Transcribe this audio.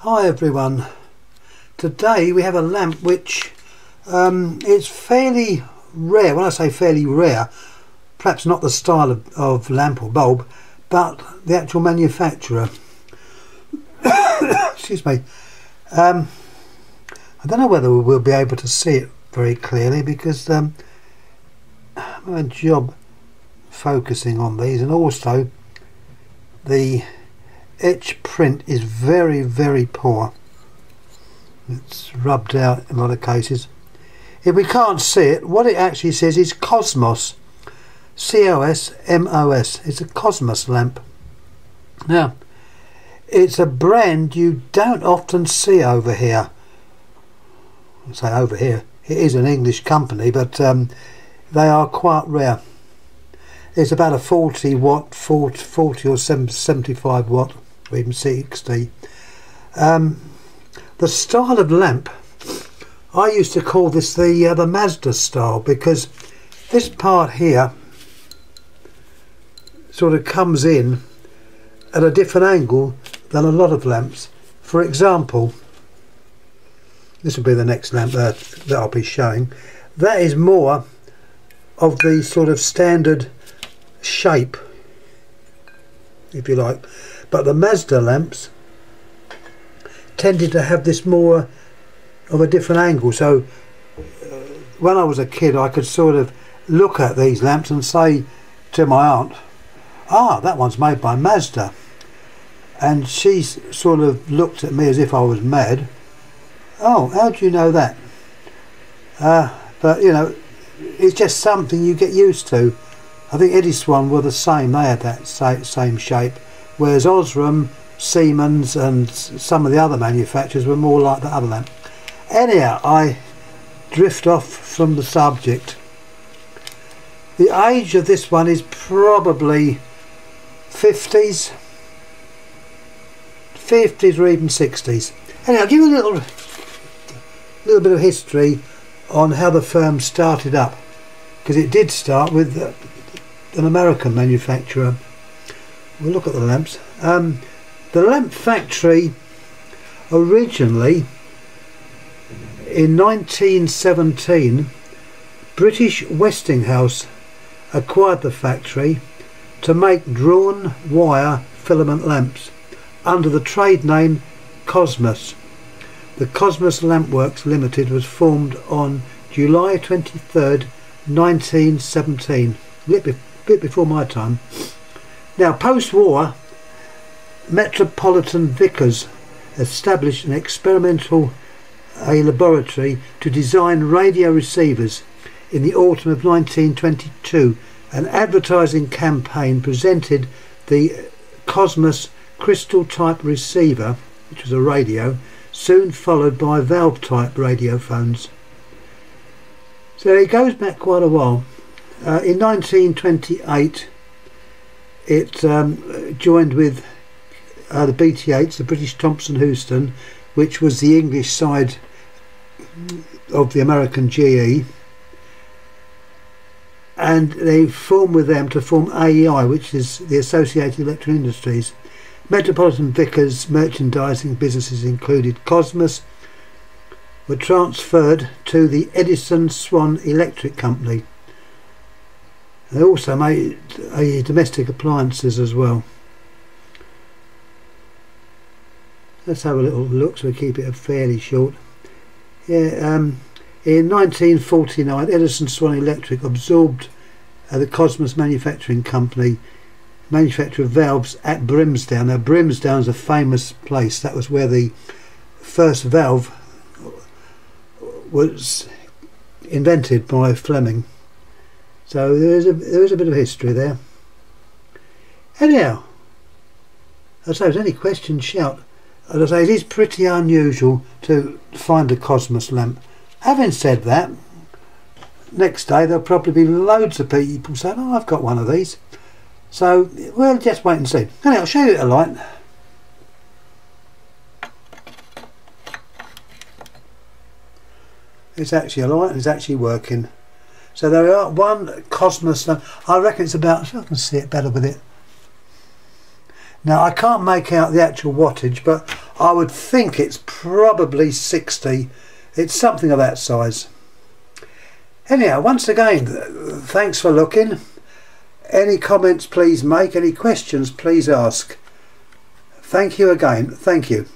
Hi everyone, today we have a lamp which is fairly rare. When I say fairly rare, perhaps not the style of lamp or bulb, but the actual manufacturer. Excuse me. I don't know whether we'll be able to see it very clearly because I'm having a job focusing on these, and also the etch print is very poor. It's rubbed out in a lot of cases. If we can't see it, what it actually says is Cosmos, C-O-S-M-O-S. It's a Cosmos lamp. Now, it's a brand you don't often see over here. I say over here, it is an English company, but they are quite rare. It's about a 40 watt, 40 or 75 watt, or even 60. The style of lamp, I used to call this the Mazda style, because this part here sort of comes in at a different angle than a lot of lamps. For example, this will be the next lamp that I'll be showing. That is more of the sort of standard shape, if you like, but the Mazda lamps tended to have this more of a different angle. So when I was a kid, I could sort of look at these lamps and say to my aunt, "Ah, that one's made by Mazda," and she sort of looked at me as if I was mad. "Oh, how do you know that?" But you know, it's just something you get used to. I think Ediswan were the same. They had that same shape, whereas Osram, Siemens and some of the other manufacturers were more like the other lamp. Anyhow, I drift off from the subject. The age of this one is probably 50s or even 60s. Anyhow, I'll give you a little bit of history on how the firm started up, because it did start with an American manufacturer. We'll look at the lamps. The lamp factory originally in 1917, British Westinghouse acquired the factory to make drawn wire filament lamps under the trade name Cosmos. The Cosmos Lamp Works Limited was formed on July 23rd, 1917, a bit before my time. Now, post-war, Metropolitain Vickers established an experimental laboratory to design radio receivers. In the autumn of 1922, an advertising campaign presented the Cosmos crystal type receiver, which was a radio, soon followed by valve type radiophones. So it goes back quite a while. In 1928 it joined with the BT8s, the British Thomson Houston, which was the English side of the American GE, and they formed with them to form AEI, which is the Associated Electric Industries. Metropolitan Vickers merchandising businesses included Cosmos, were transferred to the Ediswan Electric Company. They also made domestic appliances as well. Let's have a little look, so we keep it fairly short. Yeah, in 1949, Ediswan Electric absorbed the Cosmos Manufacturing Company, manufacturer of valves at Brimsdown. Now, Brimsdown is a famous place. That was where the first valve was invented by Fleming. So there is a bit of history there. Anyhow, as I say, if there's any questions, shout. As I say, it is pretty unusual to find a Cosmos lamp. Having said that, next day there'll probably be loads of people saying, "Oh, I've got one of these." So we'll just wait and see. Anyway, I'll show you a light. It's actually a light and it's actually working. So there are one Cosmos lamp. I reckon it's about, so I can see it better with it. Now I can't make out the actual wattage, but I would think it's probably 60. It's something of that size. Anyhow, once again, thanks for looking. Any comments please make, any questions please ask. Thank you again. Thank you.